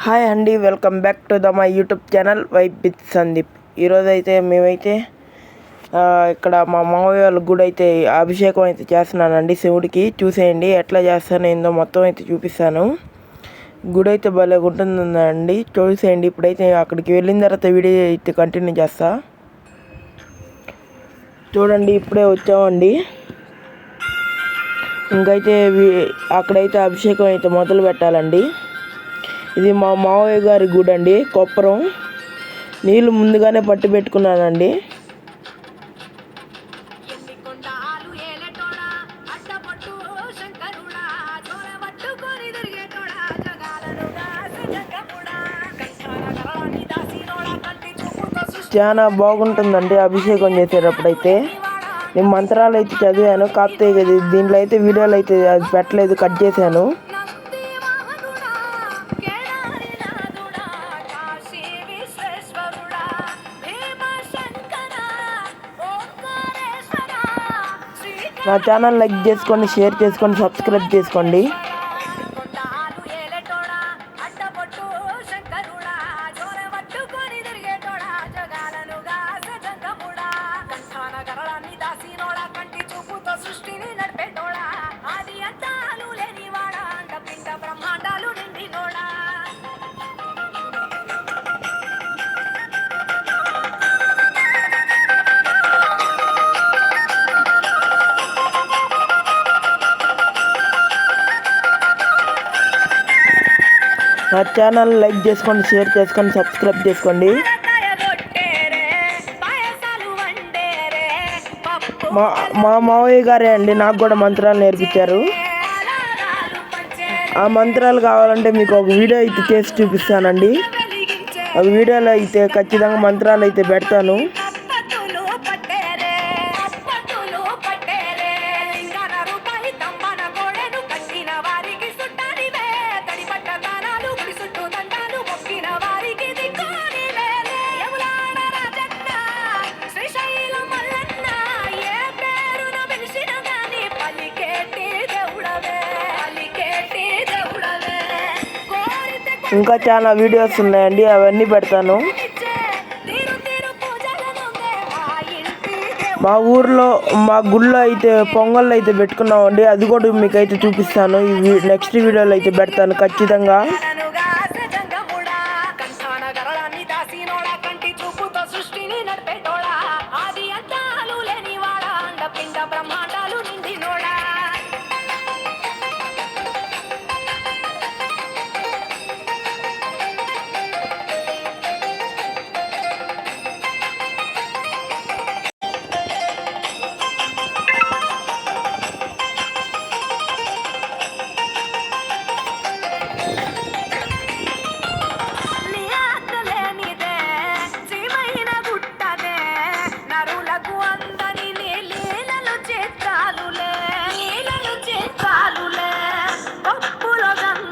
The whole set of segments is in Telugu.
హాయ్ అండి, welcome back to my YouTube channel vibe with Sandeep. ఈరోజైతే మేమైతే ఇక్కడ మా మామయ్య వాళ్ళ గుడి అయితే అభిషేకం అయితే చేస్తున్నానండి శివుడికి. చూసేయండి ఎట్లా చేస్తాను ఏందో మొత్తం అయితే చూపిస్తాను. గుడి అయితే భలే ఉంటుందండి, చూసేయండి. ఇప్పుడైతే అక్కడికి వెళ్ళిన తర్వాత వీడియో అయితే కంటిన్యూ చేస్తా. చూడండి, ఇప్పుడే వచ్చామండి. ఇంకైతే అక్కడైతే అభిషేకం అయితే మొదలు పెట్టాలండి. ఇది మా మావయ్య గారి గుడి అండి, కొప్పరం. నీళ్ళు ముందుగానే పట్టి పెట్టుకున్నానండి. చాలా బాగుంటుందండి అభిషేకం చేసేటప్పుడైతే. నేను మంత్రాలు అయితే చదివాను, కాకపోతే దీంట్లో అయితే వీడియోలు అయితే అది పెట్టలేదు, కట్ చేశాను. నా ఛానల్ లైక్ చేసుకోండి, షేర్ చేసుకోండి, సబ్స్క్రైబ్ చేసుకోండి. నా ఛానల్ లైక్ చేసుకోండి, షేర్ చేసుకోండి, సబ్స్క్రైబ్ చేసుకోండి. మా మావయ్య గారే అండి నాకు కూడా మంత్రాలు నేర్పించారు. ఆ మంత్రాలు కావాలంటే మీకు ఒక వీడియో అయితే చేసి చూపిస్తానండి. ఒక వీడియోలో అయితే ఖచ్చితంగా మంత్రాలు అయితే పెడతాను. ఇంకా చాలా వీడియోస్ ఉన్నాయండి, అవన్నీ పెడతాను. మా ఊర్లో మా గుళ్ళో అయితే పొంగళ్ళు అయితే పెట్టుకున్నామండి, అది కూడా మీకు అయితే చూపిస్తాను. నెక్స్ట్ వీడియోలో అయితే పెడతాను ఖచ్చితంగా.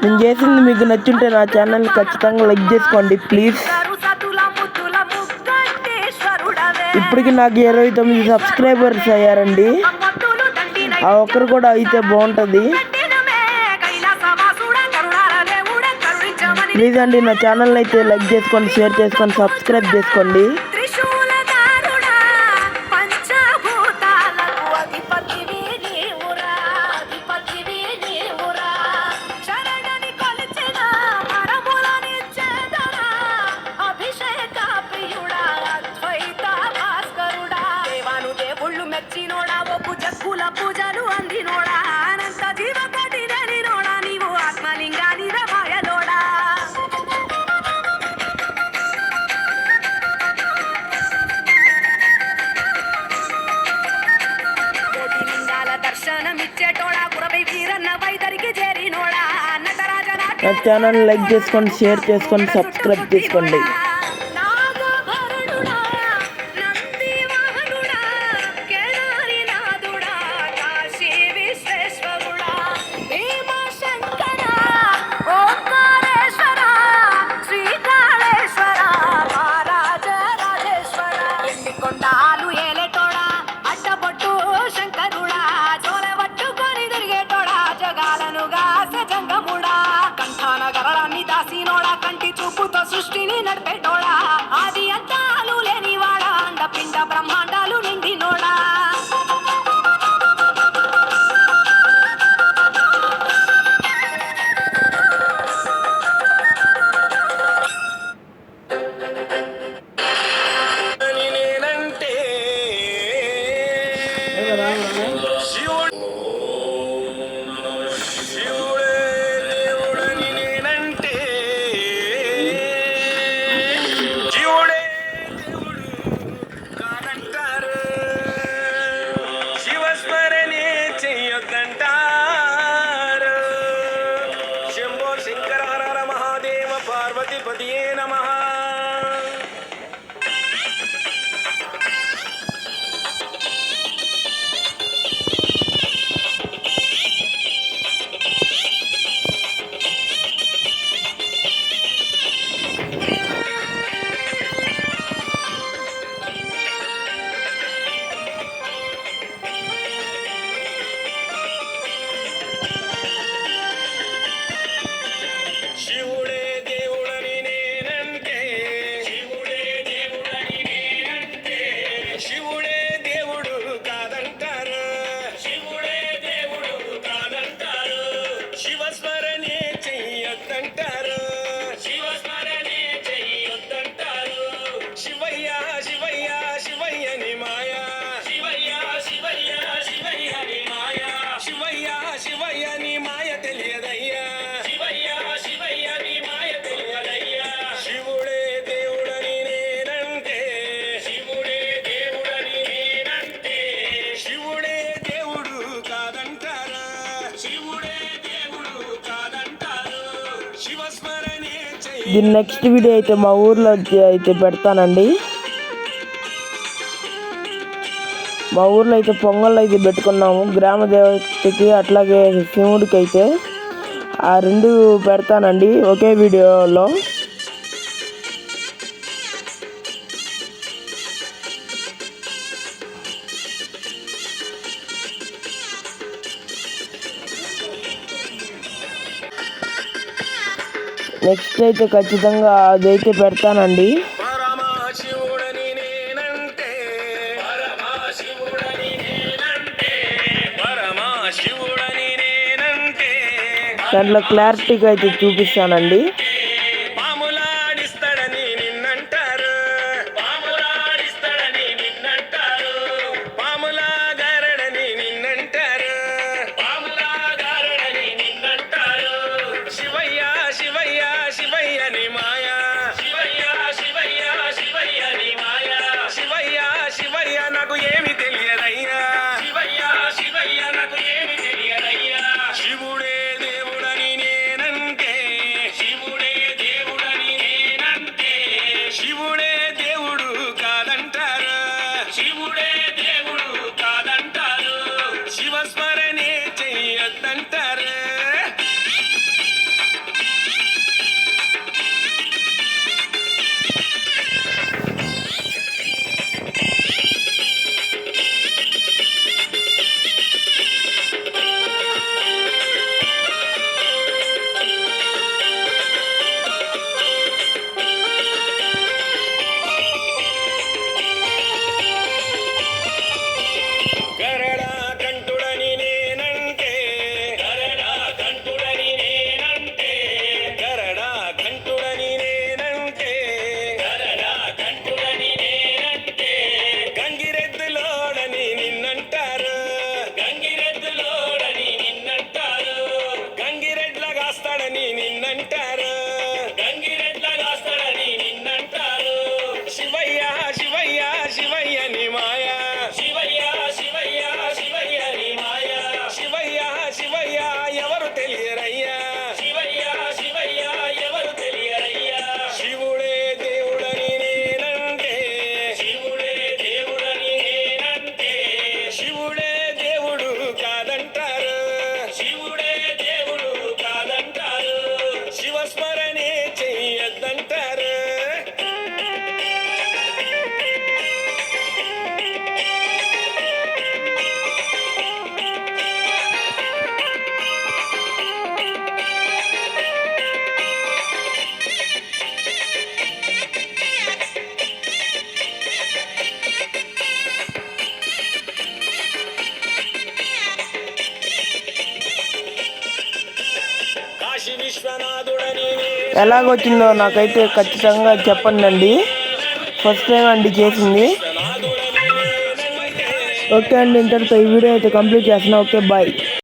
నేను చేసింది మీకు నచ్చుంటే నా ఛానల్ ఖచ్చితంగా లైక్ చేసుకోండి ప్లీజ్. ఇప్పటికి నాకు 29 సబ్స్క్రైబర్స్ అయ్యారండి. ఆ ఒక్కరు కూడా అయితే బాగుంటుంది. ప్లీజ్ అండి, నా ఛానల్ అయితే లైక్ చేసుకోండి, షేర్ చేసుకోండి, సబ్స్క్రైబ్ చేసుకోండి. పూజలు అందినోడా అనంత జీవ కోటిని నోడా నీవు ఆత్మలింగాని రమాయలోడా. కోటి లింగాల దర్శనమిచ్చేటోడా కురవై వీరన్న వైదరికి చేరినోడా. నా ఛానల్ లైక్ చేసుకోండి, షేర్ చేసుకోండి, సబ్స్క్రైబ్ చేసుకోండి. జంగముడా కంఠాన గరళాన్ని స్వామి దాసినోడా కంటి చూపుతో సృష్టిని నడిపేటోడా ఆది అంతాలు లేనివాడా అండపిండ బ్రహ్మాండాలు నిండినోడా పార్వతీపతియే నమః. శివుడే దేవుడని నేనంటే శివుడే దేవుడు కాదంటారు శివస్మరణే చెయ్యొద్దంటారు శివయ్య శివయ్య శివయ్యని మాయా శివయ్య శివయ్యని మాయ తెలియదయ్యా శివుడే దేవుడని నేనంటే శివుడే దేవుడు కాదంటారా శివస్మరణే దీని నెక్స్ట్ వీడియో అయితే మా ఊర్లో అయితే పెడతానండి. మా ఊర్లో అయితే పొంగల్ అయితే పెట్టుకున్నాము గ్రామ దేవతకి అట్లాగే శివుడికి అయితే. ఆ రెండు పెడతానండి ఒకే వీడియోలో. నెక్స్ట్ అయితే ఖచ్చితంగా అదైతే పెడతానండి. పరమశివుడని నేనంటే దాంట్లో క్లారిటీగా అయితే చూపిస్తానండి. పాములాడిస్తాడని నిన్నంటారు పాములాగారడని నిన్నంటారు శివయ్య శివయ్య శివయ్యని మాయా శివయ్య శివయ్య నాకు ఏమి తెలియదయ్యా శివుడే దేవుడని నేనంటే శివుడే దేవుడు కాదంటారు శివస్మరణే చెయ్యొద్దంటారు కాశీ విశ్వనాథుడని ఎలాగొచ్చిందో నాకైతే ఖచ్చితంగా చెప్పండి అండి. ఫస్ట్ టైం అండి చేసింది. ఓకే అండి, ఇంతటితో ఈ వీడియో అయితే కంప్లీట్ చేస్తున్నా. Okay, bye.